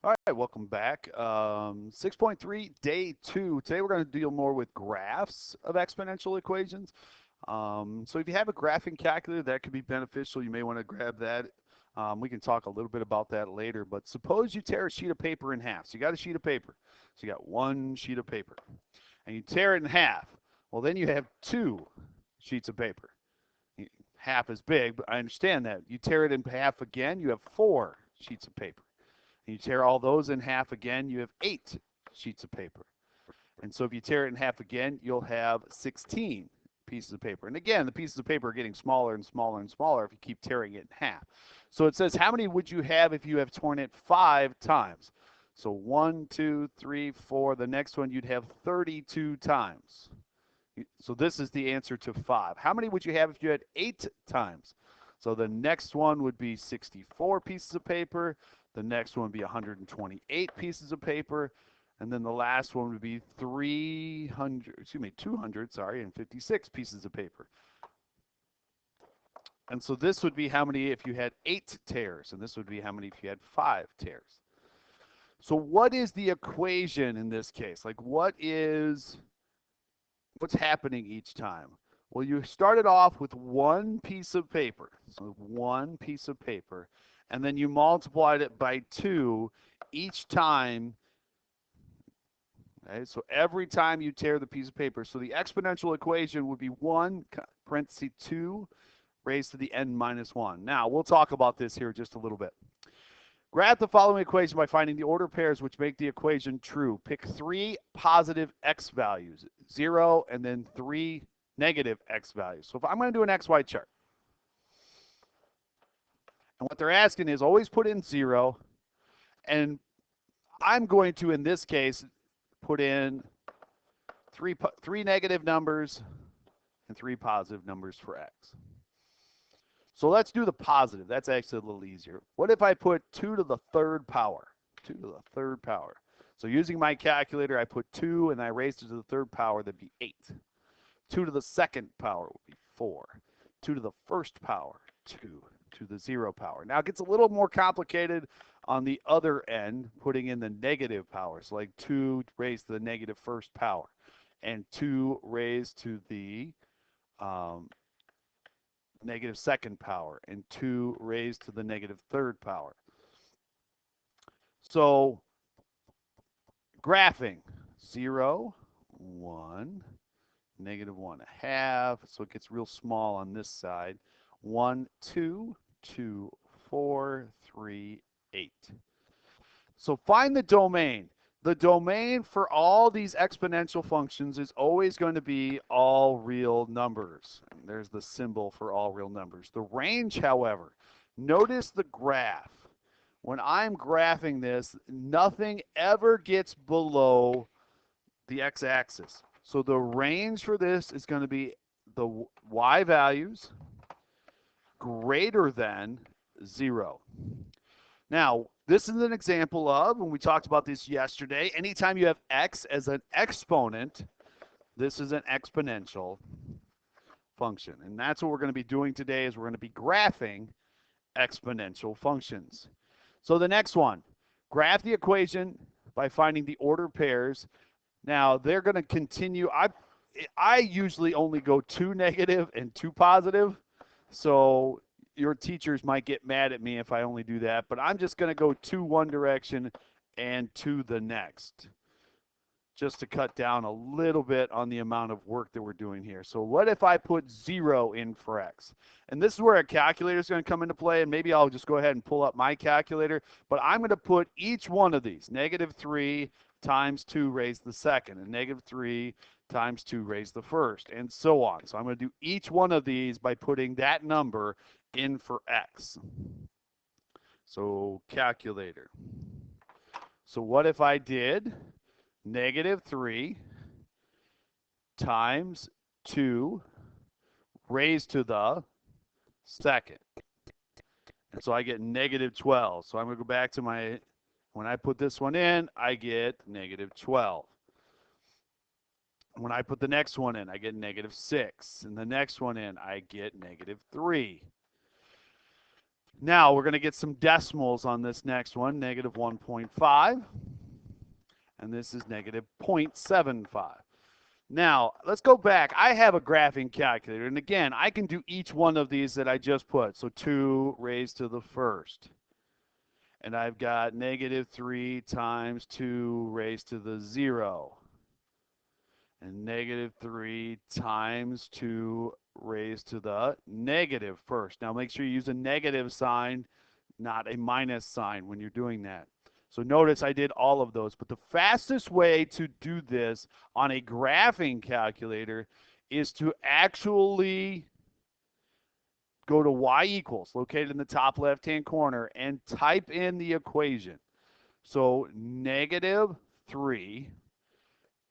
All right, welcome back. 6.3, day 2. Today we're going to deal more with graphs of exponential equations. So if you have a graphing calculator, that could be beneficial. You may want to grab that. We can talk a little bit about that later. But suppose you tear a sheet of paper in half. So you got a sheet of paper. So you got one sheet of paper. And you tear it in half. Well, then you have two sheets of paper. Half is big, but I understand that. You tear it in half again, you have four sheets of paper. And you tear all those in half again, you have 8 sheets of paper. And so if you tear it in half again, you'll have 16 pieces of paper. And again, the pieces of paper are getting smaller and smaller and smaller if you keep tearing it in half. So it says, how many would you have if you have torn it 5 times? So 1, 2, 3, 4. The next one you'd have 32 times. So this is the answer to 5. How many would you have if you had 8 times? So the next one would be 64 pieces of paper. The next one would be 128 pieces of paper. And then the last one would be 200, and 56 pieces of paper. And so this would be how many if you had 8 tears, and this would be how many if you had 5 tears. So what is the equation in this case? Like what's happening each time? Well, you started off with one piece of paper, so one piece of paper, and then you multiplied it by 2 each time. Okay, so every time you tear the piece of paper, so the exponential equation would be 1 parenthesis 2 raised to the n minus 1. Now, we'll talk about this here just a little bit. Graph the following equation by finding the order pairs which make the equation true. Pick 3 positive x values, 0, and then 3 negative x values. So if I'm going to do an xy chart, and what they're asking is always put in 0, and I'm going to, in this case, put in three negative numbers and 3 positive numbers for x. So let's do the positive. That's actually a little easier. What if I put 2 to the third power? 2 to the third power. So using my calculator, I put 2 and I raised it to the third power, that'd be 8. 2 to the second power would be 4. 2 to the first power, 2 to the 0 power. Now it gets a little more complicated on the other end, putting in the negative powers, like 2 raised to the negative first power, and 2 raised to the negative second power, and 2 raised to the negative third power. So graphing, 0, 1, negative 1/2. So it gets real small on this side. 1, 2, 2, 4, 3, 8. So find the domain. The domain for all these exponential functions is always going to be all real numbers. And there's the symbol for all real numbers. The range, however, notice the graph. When I'm graphing this, nothing ever gets below the x-axis. So the range for this is going to be the y values greater than 0. Now, this is an example of, and we talked about this yesterday, anytime you have x as an exponent, this is an exponential function. And that's what we're going to be doing today is we're going to be graphing exponential functions. So the next one, graph the equation by finding the order pairs. Now, they're going to continue. I usually only go 2 negative and 2 positive. So your teachers might get mad at me if I only do that, but I'm just going to go 2 one direction and 2 the next, just to cut down a little bit on the amount of work that we're doing here. So what if I put 0 in for x? And this is where a calculator is going to come into play, and maybe I'll just go ahead and pull up my calculator, but I'm going to put each one of these, negative 3 times 2 raised to the second, and negative 3 times 2 raised to the first, and so on. So I'm going to do each one of these by putting that number in for x. So calculator. So what if I did negative 3 times 2 raised to the second? And so I get negative 12. So I'm going to go back to my, when I put this one in, I get negative 12. When I put the next one in, I get negative 6. And the next one in, I get negative 3. Now we're going to get some decimals on this next one, negative 1.5, and this is negative 0.75. Now, let's go back. I have a graphing calculator, and again, I can do each one of these that I just put. So 2 raised to the first. And I've got negative 3 times 2 raised to the 0. And negative 3 times 2 raised to the negative first. Now make sure you use a negative sign, not a minus sign when you're doing that. So notice I did all of those. But the fastest way to do this on a graphing calculator is to actually go to y equals, located in the top left-hand corner, and type in the equation. So negative 3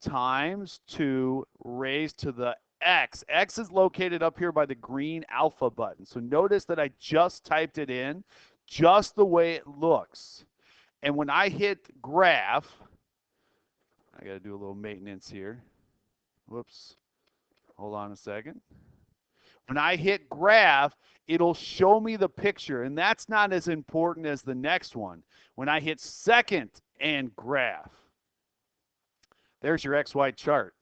times 2 raised to the x. X is located up here by the green alpha button. So notice that I just typed it in just the way it looks. And when I hit graph, I got to do a little maintenance here. Whoops. Hold on a second. When I hit graph, it'll show me the picture, and that's not as important as the next one. When I hit second and graph, there's your XY chart.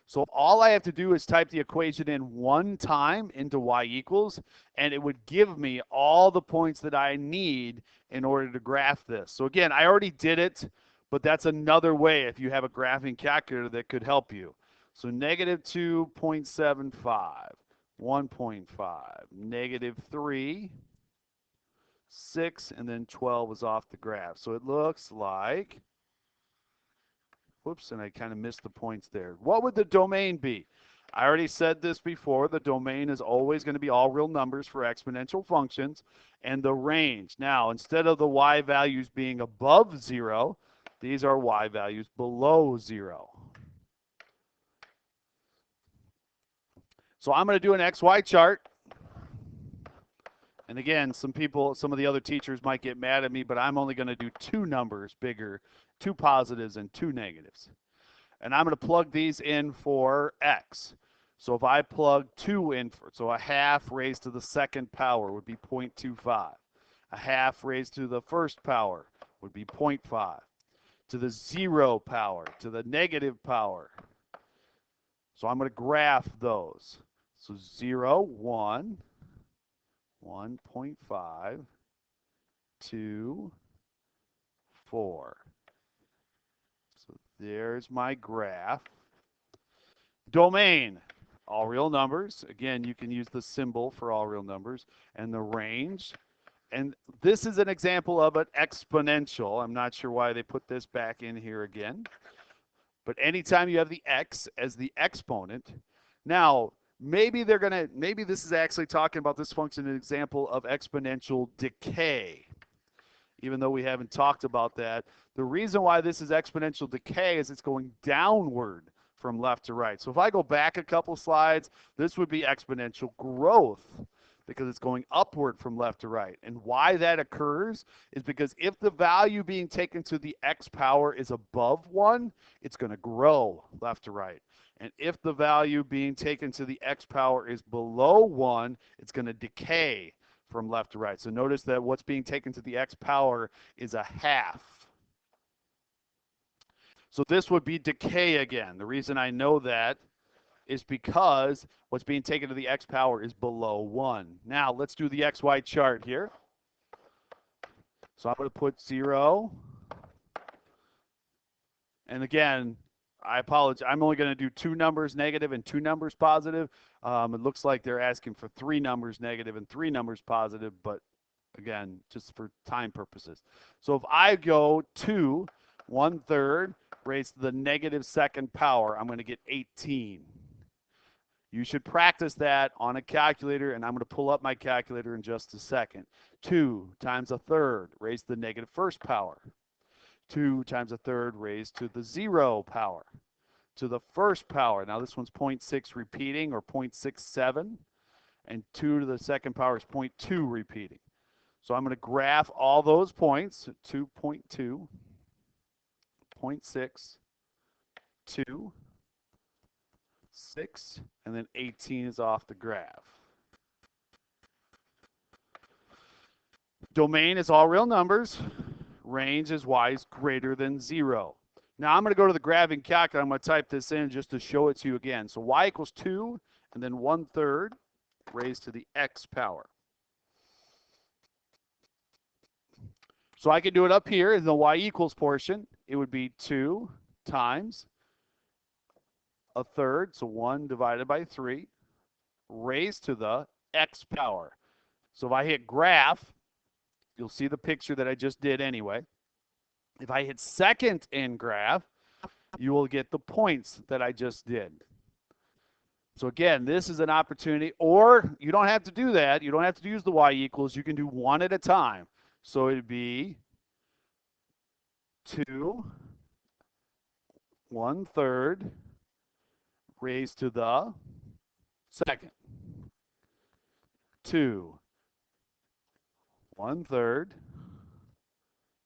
So all I have to do is type the equation in one time into y equals, and it would give me all the points that I need in order to graph this. So again, I already did it, but that's another way if you have a graphing calculator that could help you. So negative 2.75, 1.5, negative 3, 6, and then 12 is off the graph. So it looks like, whoops, and I kind of missed the points there. What would the domain be? I already said this before. The domain is always going to be all real numbers for exponential functions, and the range. Now, instead of the y values being above 0, these are y values below 0. So I'm going to do an XY chart. And again, some of the other teachers might get mad at me, but I'm only going to do two numbers bigger, two positives and two negatives. And I'm going to plug these in for x. So if I plug 2 in, so a half raised to the second power would be 0.25. A half raised to the first power would be 0.5. To the 0 power, to the negative power. So I'm going to graph those. So 0, 1, 1.5, 2, 4. So there's my graph. Domain, all real numbers. Again, you can use the symbol for all real numbers. And the range. And this is an example of an exponential. I'm not sure why they put this back in here again. But anytime you have the x as the exponent, now maybe this is actually talking about this function, an example of exponential decay. Even though we haven't talked about that, the reason why this is exponential decay is it's going downward from left to right. So if I go back a couple slides, this would be exponential growth because it's going upward from left to right. And why that occurs is because if the value being taken to the x power is above 1, it's going to grow left to right. And if the value being taken to the x power is below 1, it's going to decay from left to right. So notice that what's being taken to the x power is a half. So this would be decay again. The reason I know that is because what's being taken to the x power is below 1. Now let's do the xy chart here. So I'm going to put 0. And again, I apologize. I'm only going to do two numbers negative and two numbers positive. It looks like they're asking for three numbers negative and three numbers positive, but again, just for time purposes. So if I go 2 1/3 raised to the negative second power, I'm going to get 18. You should practice that on a calculator, and I'm going to pull up my calculator in just a second. 2 times a third raised to the negative first power. 2 times a third raised to the 0 power. To the first power, now this one's 0.6 repeating, or 0.67, and 2 to the second power is 0.2 repeating. So I'm going to graph all those points, 2.2, 0.6, 2, 6, and then 18 is off the graph. Domain is all real numbers. Range is y is greater than 0. Now I'm going to go to the graphing calculator. I'm going to type this in just to show it to you again. So y equals 2 and then 1/3 raised to the x power. So I can do it up here in the y equals portion. It would be 2 times 1/3, so 1 divided by 3, raised to the x power. So if I hit graph, you'll see the picture that I just did anyway. If I hit second in graph, you will get the points that I just did. So again, this is an opportunity, or you don't have to do that. You don't have to use the y equals. You can do one at a time. So it'd be 2 1/3 raised to the second. 2 1/3.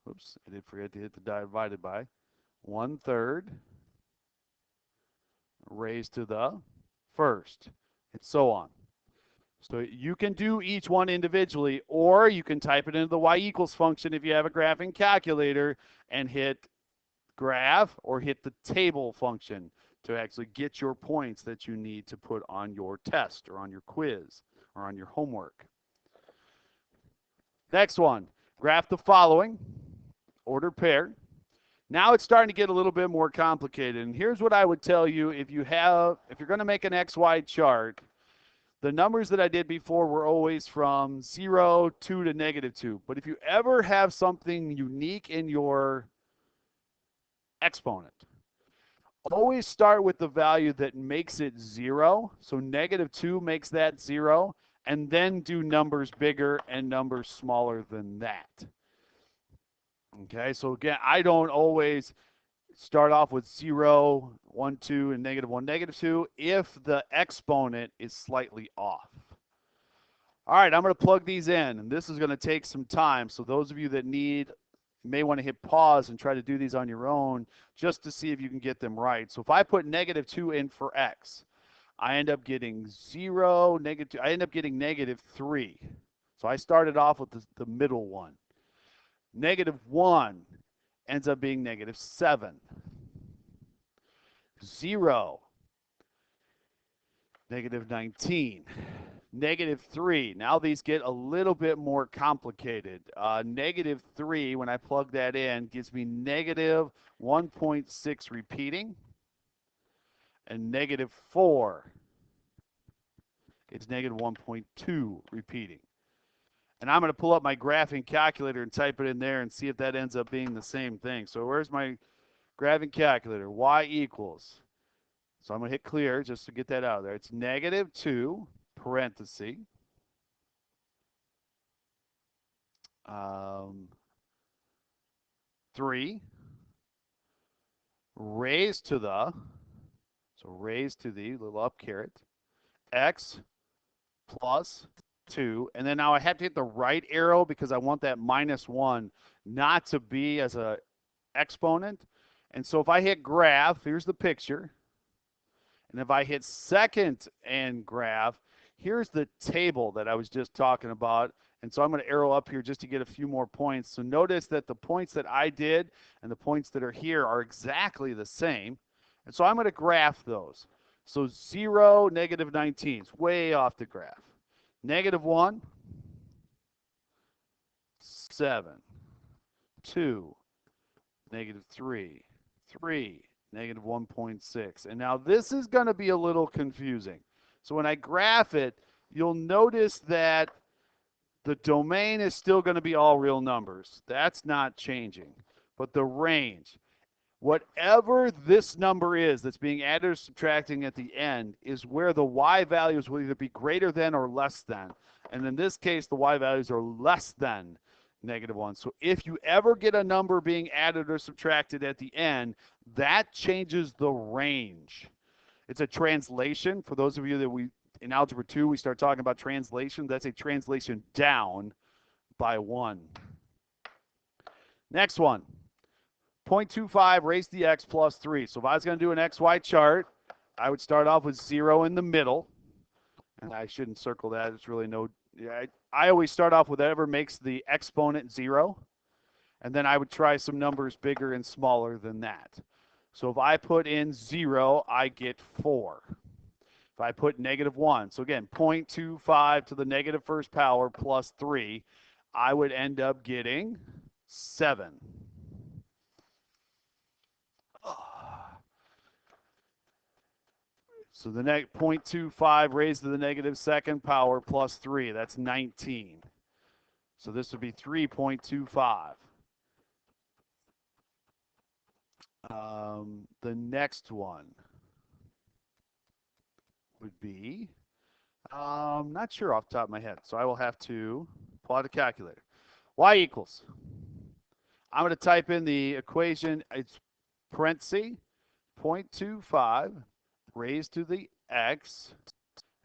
Oops, I did forget to hit the divided by. 1/3 raised to the first, and so on. So you can do each one individually, or you can type it into the y equals function if you have a graphing calculator and hit graph or hit the table function to actually get your points that you need to put on your test or on your quiz or on your homework. Next one, graph the following, ordered pair. Now it's starting to get a little bit more complicated. And here's what I would tell you if you're going to make an XY chart, the numbers that I did before were always from 0, 2 to -2. But if you ever have something unique in your exponent, always start with the value that makes it 0. So -2 makes that 0, and then do numbers bigger and numbers smaller than that. Okay, so again, I don't always start off with 0, 1, 2, and -1, -2 if the exponent is slightly off. All right, I'm going to plug these in, and this is going to take some time. So those of you that may want to hit pause and try to do these on your own just to see if you can get them right. So if I put -2 in for x, I end up getting 0, -2. I end up getting -3. So I started off with the middle one. -1 ends up being -7. 0, -19. -3. Now these get a little bit more complicated. -3, when I plug that in, gives me -1.6 repeating. And -4 is -1.2 repeating. And I'm going to pull up my graphing calculator and type it in there and see if that ends up being the same thing. So where's my graphing calculator? Y equals. So I'm going to hit clear just to get that out of there. It's -2, parenthesis, 3 raised to the, so raised to the little up caret, x plus 2, and then now I have to hit the right arrow because I want that -1 not to be as a exponent. And so if I hit graph, here's the picture. And if I hit second and graph, here's the table that I was just talking about. And so I'm going to arrow up here just to get a few more points. So notice that the points that I did and the points that are here are exactly the same. And so I'm going to graph those. So 0, -19 is way off the graph. -1, 7, 2, -3, 3, -1.6. And now this is going to be a little confusing. So when I graph it, you'll notice that the domain is still going to be all real numbers. That's not changing. But the range, whatever this number is that's being added or subtracting at the end, is where the y values will either be greater than or less than. And in this case, the y values are less than -1. So if you ever get a number being added or subtracted at the end, that changes the range. It's a translation. For those of you that in Algebra 2, we start talking about translation. That's a translation down by 1. Next one, 0.25 raised to the x plus 3. So if I was going to do an XY chart, I would start off with 0 in the middle. And I shouldn't circle that. It's really no, I always start off with whatever makes the exponent 0, and then I would try some numbers bigger and smaller than that. So if I put in 0, I get 4. If I put -1, so again, 0.25 to the negative first power plus 3, I would end up getting 7. So the 0.25 raised to the negative second power plus 3, that's 19. So this would be 3.25. The next one would be, not sure off the top of my head, so I will have to pull out a calculator. Y equals, I'm going to type in the equation, it's parenthesis, 0.25 raised to the x,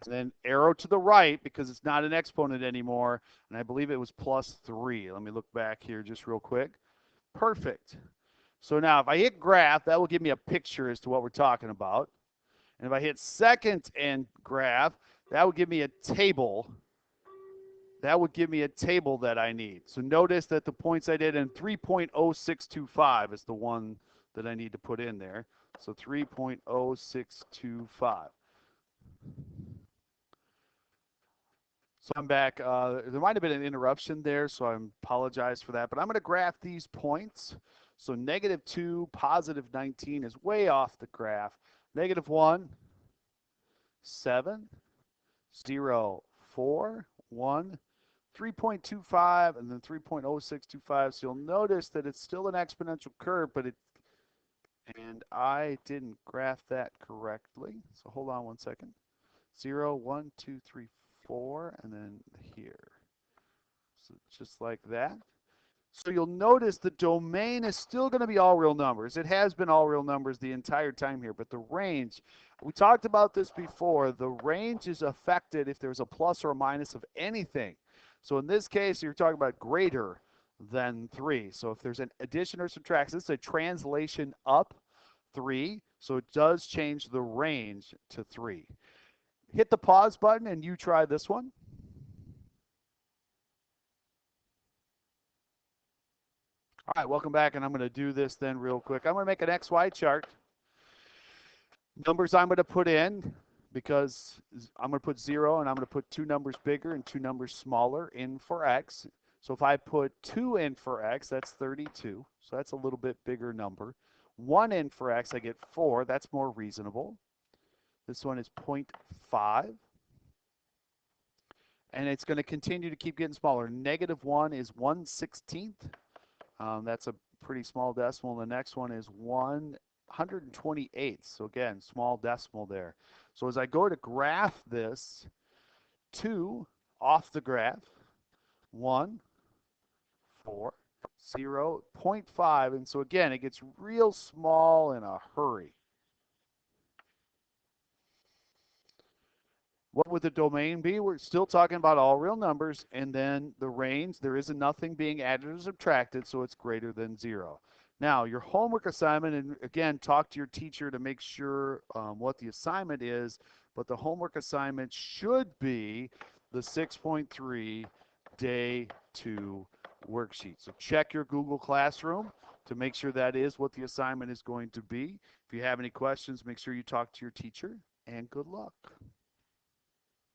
and then arrow to the right because it's not an exponent anymore, and I believe it was plus 3. Let me look back here just real quick. Perfect. So now if I hit graph, that will give me a picture as to what we're talking about. And if I hit second and graph, that would give me a table. That would give me a table that I need. So notice that the points I did in 3.0625 is the one that I need to put in there. So 3.0625. So I'm back. There might have been an interruption there, so I apologize for that. But I'm going to graph these points. So -2, positive 19 is way off the graph. -1, 7, 0, 4, 1, 3.25, and then 3.0625. So you'll notice that it's still an exponential curve, but and I didn't graph that correctly. So hold on one second. 0, 1, 2, 3, 4, and then here. So just like that. So you'll notice the domain is still going to be all real numbers. It has been all real numbers the entire time here, but the range, we talked about this before, the range is affected if there's a plus or a minus of anything. So in this case, you're talking about greater than 3. So if there's an addition or subtraction, this is a translation up 3, so it does change the range to 3. Hit the pause button and you try this one. All right, welcome back, and I'm going to do this then real quick. I'm going to make an XY chart. Numbers I'm going to put in, because I'm going to put 0, and I'm going to put 2 numbers bigger and 2 numbers smaller in for x. So if I put 2 in for x, that's 32. So that's a little bit bigger number. 1 in for x, I get 4. That's more reasonable. This one is 0.5. And it's going to continue to keep getting smaller. -1 is 1/16. That's a pretty small decimal. The next one is 128. So again, small decimal there. So as I go to graph this, 2 off the graph, 1, 4, 0, 0.5. And so again, it gets real small in a hurry. What would the domain be? We're still talking about all real numbers, and then the range, there isn't nothing being added or subtracted, so it's greater than 0. Now, your homework assignment, and again, talk to your teacher to make sure what the assignment is, but the homework assignment should be the 6.3 Day 2 worksheet. So check your Google Classroom to make sure that is what the assignment is going to be. If you have any questions, make sure you talk to your teacher, and good luck.